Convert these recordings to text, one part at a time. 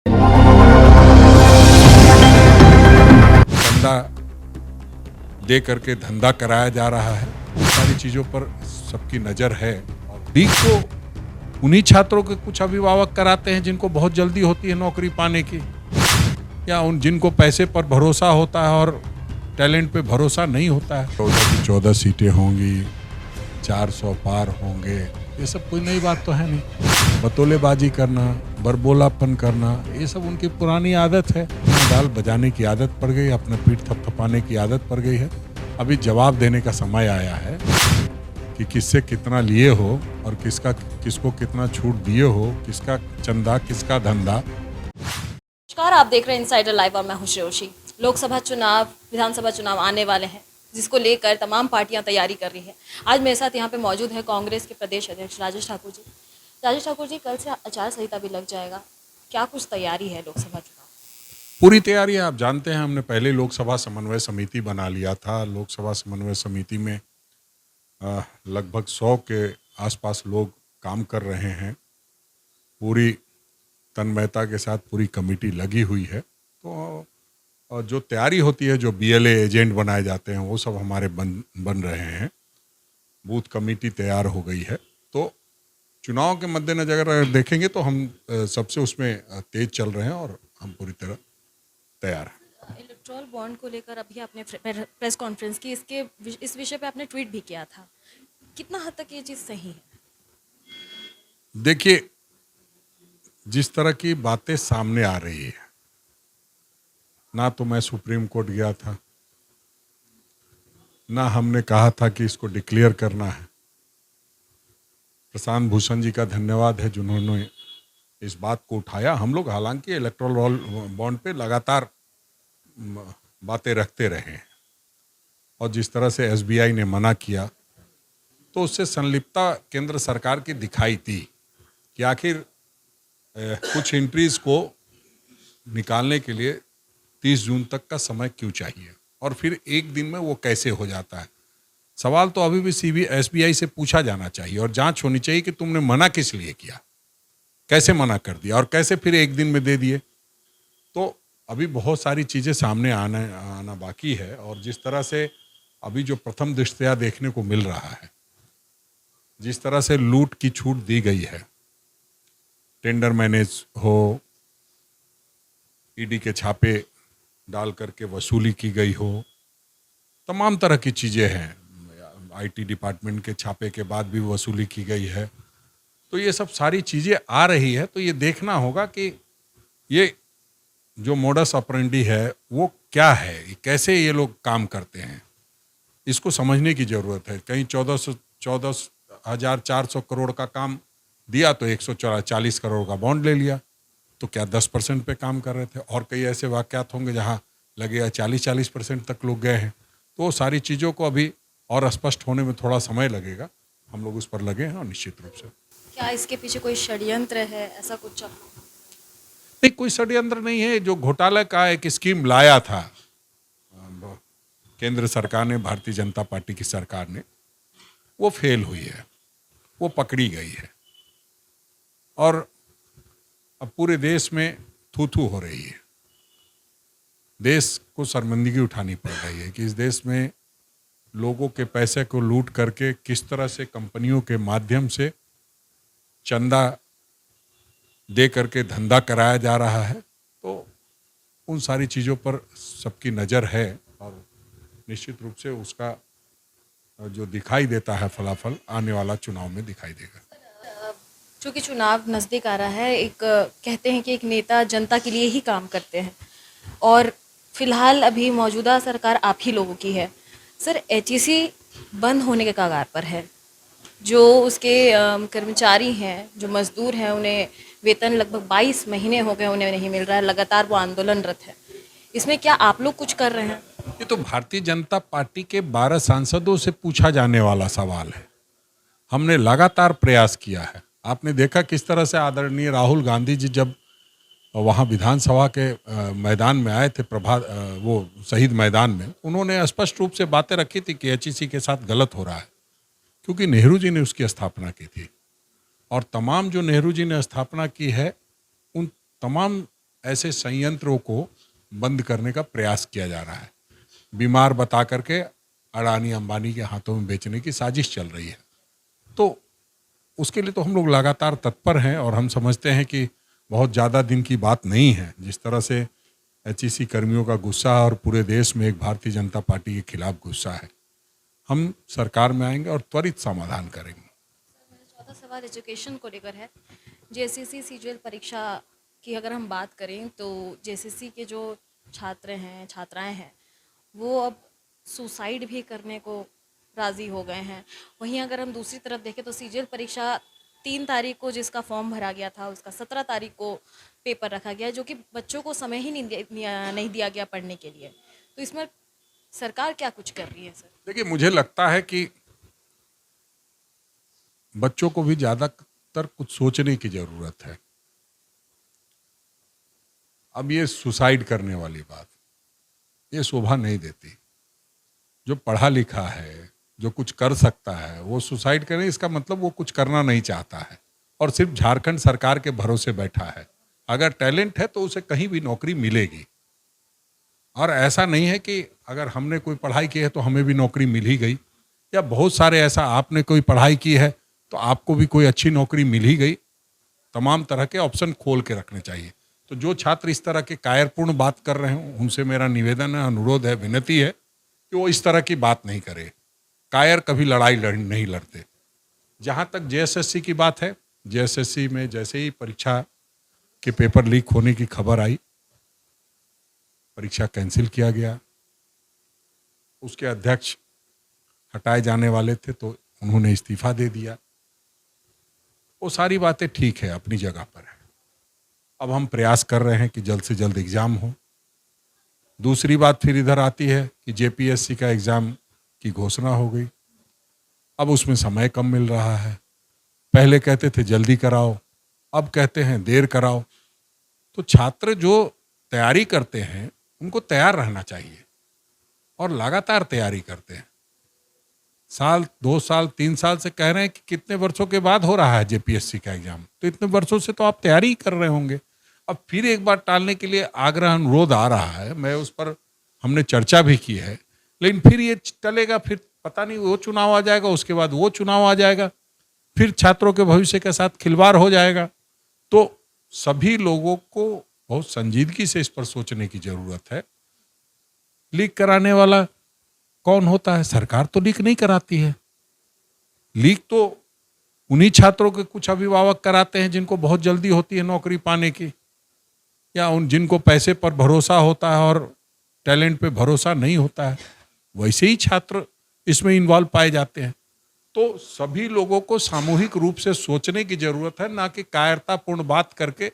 चंदा दे करके धंधा कराया जा रहा है, उन सारी चीजों पर सबकी नजर है। और लीक को उन्हीं छात्रों के कुछ अभिभावक कराते हैं जिनको बहुत जल्दी होती है नौकरी पाने की, या उन जिनको पैसे पर भरोसा होता है और टैलेंट पे भरोसा नहीं होता है। 14 की 14 सीटें होंगी, 400 पार होंगे, ये सब कोई नई बात तो है नहीं। बतौलेबाजी करना, बरबोलापन करना, ये सब उनकी पुरानी आदत है। दाल बजाने की आदत पड़ गई, अपना पीठ थपथपाने की आदत पड़ गई है। अभी जवाब देने का समय आया है कि किससे कितना लिए हो और किसको कितना छूट दिए हो, किसका चंदा, किसका धंधा। नमस्कार, आप देख रहे हैं इनसाइडर लाइव और मैं हूं श्रेयोशी। लोकसभा चुनाव, विधानसभा चुनाव आने वाले हैं, जिसको लेकर तमाम पार्टियां तैयारी कर रही हैं। आज मेरे साथ यहां पे मौजूद है कांग्रेस के प्रदेश अध्यक्ष राजेश ठाकुर जी। राजेश ठाकुर जी, कल से आचार संहिता भी लग जाएगा, क्या कुछ तैयारी है लोकसभा चुनाव? पूरी तैयारी है। आप जानते हैं, हमने पहले लोकसभा समन्वय समिति बना लिया था। लोकसभा समन्वय समिति में लगभग 100 के आसपास लोग काम कर रहे हैं। पूरी तन्मयता के साथ पूरी कमेटी लगी हुई है। तो जो तैयारी होती है, जो बीएलए एजेंट बनाए जाते हैं, वो सब हमारे बन रहे हैं। बूथ कमेटी तैयार हो गई है। तो चुनाव के मद्देनजर अगर देखेंगे तो हम सबसे उसमें तेज चल रहे हैं और हम पूरी तरह तैयार है। इलेक्ट्रॉल बॉन्ड को लेकर अभी आपने प्रेस कॉन्फ्रेंस की, इस विषय पे आपने ट्वीट भी किया था। कितना हद तक ये चीज़ सही है? देखिए, जिस तरह की बातें सामने आ रही है, ना तो मैं सुप्रीम कोर्ट गया था, ना हमने कहा था कि इसको डिक्लेयर करना है। प्रशांत भूषण जी का धन्यवाद है जिन्होंने इस बात को उठाया। हम लोग हालांकि इलेक्टोरल बॉन्ड पे लगातार बातें रखते रहे हैं, और जिस तरह से एसबीआई ने मना किया तो उससे संलिप्तता केंद्र सरकार की दिखाई थी कि आखिर कुछ एंट्रीज को निकालने के लिए 30 जून तक का समय क्यों चाहिए, और फिर एक दिन में वो कैसे हो जाता है। सवाल तो अभी भी एसबीआई से पूछा जाना चाहिए और जांच होनी चाहिए कि तुमने मना किस लिए किया, कैसे मना कर दिया और कैसे फिर एक दिन में दे दिए। तो अभी बहुत सारी चीज़ें सामने आना बाकी है। और जिस तरह से अभी जो प्रथम दृष्टया देखने को मिल रहा है, जिस तरह से लूट की छूट दी गई है, टेंडर मैनेज हो, ईडी के छापे डाल करके वसूली की गई हो, तमाम तरह की चीज़ें हैं। आईटी डिपार्टमेंट के छापे के बाद भी वसूली की गई है। तो ये सब सारी चीज़ें आ रही है। तो ये देखना होगा कि ये जो मोडस ऑपरेंडी है वो क्या है, कैसे ये लोग काम करते हैं, इसको समझने की ज़रूरत है। कहीं 14,400 करोड़ का काम दिया तो 140 करोड़ का बॉन्ड ले लिया। तो क्या 10% पे काम कर रहे थे? और कई ऐसे वाक़यात होंगे जहाँ लगेगा 40% तक लोग गए हैं। तो वो सारी चीज़ों को अभी और स्पष्ट होने में थोड़ा समय लगेगा। हम लोग उस पर लगे हैं और निश्चित रूप से। क्या इसके पीछे कोई षड्यंत्र है, ऐसा कुछ? नहीं, कोई षड्यंत्र नहीं है। जो घोटाला का एक स्कीम लाया था केंद्र सरकार ने, भारतीय जनता पार्टी की सरकार ने, वो फेल हुई है, वो पकड़ी गई है। और अब पूरे देश में थू-थू हो रही है। देश को शर्मिंदगी उठानी पड़ रही है कि इस देश में लोगों के पैसे को लूट करके किस तरह से कंपनियों के माध्यम से चंदा दे करके धंधा कराया जा रहा है। तो उन सारी चीज़ों पर सबकी नज़र है और निश्चित रूप से उसका जो दिखाई देता है फलाफल आने वाला चुनाव में दिखाई देगा। चूँकि चुनाव नज़दीक आ रहा है, एक कहते हैं कि एक नेता जनता के लिए ही काम करते हैं, और फिलहाल अभी मौजूदा सरकार आप ही लोगों की है। सर, एचईसी बंद होने के कगार पर है। जो उसके कर्मचारी हैं, जो मजदूर हैं, उन्हें वेतन लगभग 22 महीने हो गए उन्हें नहीं मिल रहा है। लगातार वो आंदोलनरत है। इसमें क्या आप लोग कुछ कर रहे हैं? ये तो भारतीय जनता पार्टी के 12 सांसदों से पूछा जाने वाला सवाल है। हमने लगातार प्रयास किया है। आपने देखा किस तरह से आदरणीय राहुल गांधी जी जब वहाँ विधानसभा के मैदान में आए थे, वो शहीद मैदान में, उन्होंने स्पष्ट रूप से बातें रखी थी कि एचईसी के साथ गलत हो रहा है, क्योंकि नेहरू जी ने उसकी स्थापना की थी। और तमाम जो नेहरू जी ने स्थापना की है, उन तमाम ऐसे संयंत्रों को बंद करने का प्रयास किया जा रहा है। बीमार बता करके अडानी अंबानी के हाथों में बेचने की साजिश चल रही है। तो उसके लिए तो हम लोग लगातार तत्पर हैं और हम समझते हैं कि बहुत ज़्यादा दिन की बात नहीं है। जिस तरह से एचईसी कर्मियों का गुस्सा और पूरे देश में एक भारतीय जनता पार्टी के खिलाफ गुस्सा है, हम सरकार में आएंगे और त्वरित समाधान करेंगे। मेरा चौथा सवाल एजुकेशन को लेकर है। जेएसएससी सीजीएल परीक्षा की अगर हम बात करें तो जेएसएससी के जो छात्र हैं छात्राएं हैं वो अब सुसाइड भी करने को राज़ी हो गए हैं। वहीं अगर हम दूसरी तरफ देखें तो सीजीएल परीक्षा 3 तारीख को जिसका फॉर्म भरा गया था उसका 17 तारीख को पेपर रखा गया, जो कि बच्चों को समय ही नहीं दिया गया पढ़ने के लिए। तो इसमें सरकार क्या कुछ कर रही है सर? देखिए, मुझे लगता है कि बच्चों को भी ज़्यादातर कुछ सोचने की ज़रूरत है। अब ये सुसाइड करने वाली बात, ये शोभा नहीं देती। जो पढ़ा लिखा है, जो कुछ कर सकता है, वो सुसाइड करे, इसका मतलब वो कुछ करना नहीं चाहता है और सिर्फ झारखंड सरकार के भरोसे बैठा है। अगर टैलेंट है तो उसे कहीं भी नौकरी मिलेगी। और ऐसा नहीं है कि अगर हमने कोई पढ़ाई की है तो हमें भी नौकरी मिल ही गई, या बहुत सारे ऐसा आपने कोई पढ़ाई की है तो आपको भी कोई अच्छी नौकरी मिल ही गई। तमाम तरह के ऑप्शन खोल के रखने चाहिए। तो जो छात्र इस तरह के कायरपूर्ण बात कर रहे हैं उनसे मेरा निवेदन है, अनुरोध है, विनती है कि वो इस तरह की बात नहीं करे। कायर कभी नहीं लड़ते। जहाँ तक जेएसएससी की बात है, जेएसएससी में जैसे ही परीक्षा के पेपर लीक होने की खबर आई, परीक्षा कैंसिल किया गया। उसके अध्यक्ष हटाए जाने वाले थे तो उन्होंने इस्तीफा दे दिया। वो सारी बातें ठीक है, अपनी जगह पर है। अब हम प्रयास कर रहे हैं कि जल्द से जल्द एग्ज़ाम हो। दूसरी बात फिर इधर आती है कि जेपीएससी का एग्ज़ाम की घोषणा हो गई। अब उसमें समय कम मिल रहा है। पहले कहते थे जल्दी कराओ, अब कहते हैं देर कराओ। तो छात्र जो तैयारी करते हैं उनको तैयार रहना चाहिए और लगातार तैयारी करते हैं। साल 2 साल 3 साल से कह रहे हैं कि कितने वर्षों के बाद हो रहा है जेपीएससी का एग्जाम, तो इतने वर्षों से तो आप तैयारी कर रहे होंगे। अब फिर एक बार टालने के लिए आग्रह अनुरोध आ रहा है। मैं उस पर हमने चर्चा भी की है, लेकिन फिर ये टलेगा, फिर पता नहीं वो चुनाव आ जाएगा, उसके बाद वो चुनाव आ जाएगा, फिर छात्रों के भविष्य के साथ खिलवाड़ हो जाएगा। तो सभी लोगों को बहुत संजीदगी से इस पर सोचने की जरूरत है। लीक कराने वाला कौन होता है? सरकार तो लीक नहीं कराती है। लीक तो उन्हीं छात्रों के कुछ अभिभावक कराते हैं जिनको बहुत जल्दी होती है नौकरी पाने की, या उन जिनको पैसे पर भरोसा होता है और टैलेंट पे भरोसा नहीं होता है, वैसे ही छात्र इसमें इन्वॉल्व पाए जाते हैं। तो सभी लोगों को सामूहिक रूप से सोचने की जरूरत है, ना कि कायरतापूर्ण बात करके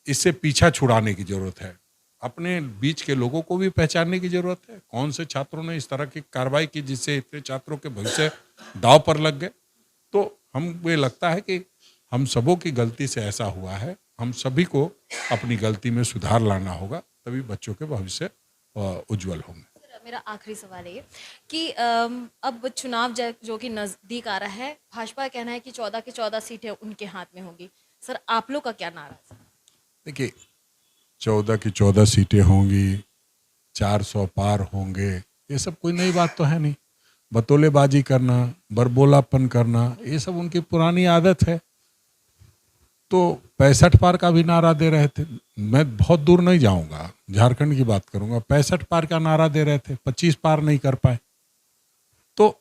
इससे पीछा छुड़ाने की जरूरत है। अपने बीच के लोगों को भी पहचानने की जरूरत है, कौन से छात्रों ने इस तरह की कार्रवाई की जिससे इतने छात्रों के भविष्य दांव पर लग गए। तो हमें लगता है कि हम सबों की गलती से ऐसा हुआ है। हम सभी को अपनी गलती में सुधार लाना होगा, तभी बच्चों के भविष्य उज्जवल होंगे। मेरा आखिरी सवाल है कि अब चुनाव जो कि नज़दीक आ रहा है, भाजपा का कहना है कि 14 की 14 सीटें उनके हाथ में होंगी। सर, आप लोग का क्या नारा है? देखिए, 14 की 14 सीटें होंगी, 400 पार होंगे, ये सब कोई नई बात तो है नहीं। बतौलेबाजी करना, बरबोलापन करना, ये सब उनकी पुरानी आदत है। तो 65 पार का भी नारा दे रहे थे। मैं बहुत दूर नहीं जाऊंगा, झारखंड की बात करूंगा। 65 पार का नारा दे रहे थे, 25 पार नहीं कर पाए। तो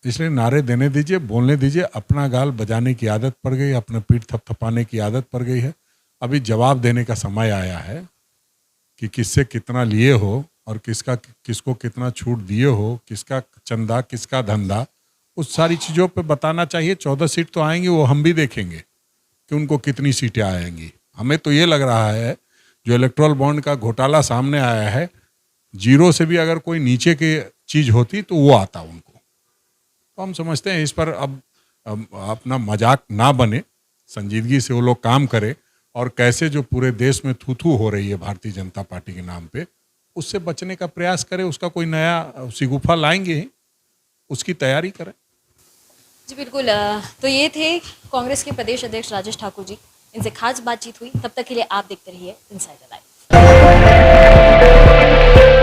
इसलिए नारे देने दीजिए, बोलने दीजिए। अपना गाल बजाने की आदत पड़ गई, अपना पीठ थपथपाने की आदत पड़ गई है। अभी जवाब देने का समय आया है कि किससे कितना लिए हो और किसको कितना छूट दिए हो, किसका चंदा, किसका धंधा, उस सारी चीज़ों पे बताना चाहिए। 14 सीट तो आएंगी, वो हम भी देखेंगे कि उनको कितनी सीटें आएंगी। हमें तो ये लग रहा है जो इलेक्ट्रल बॉन्ड का घोटाला सामने आया है, 0 से भी अगर कोई नीचे की चीज़ होती तो वो आता उनको। तो हम समझते हैं इस पर अब अपना मजाक ना बने, संजीदगी से वो लोग काम करें और कैसे जो पूरे देश में थू-थू हो रही है भारतीय जनता पार्टी के नाम पे, उससे बचने का प्रयास करें। उसका कोई नया शिगुफा लाएंगे ही, उसकी तैयारी करें। जी बिल्कुल। तो ये थे कांग्रेस के प्रदेश अध्यक्ष राजेश ठाकुर जी। इनसे खास बातचीत हुई। तब तक के लिए आप देखते रहिए इनसाइडर लाइव।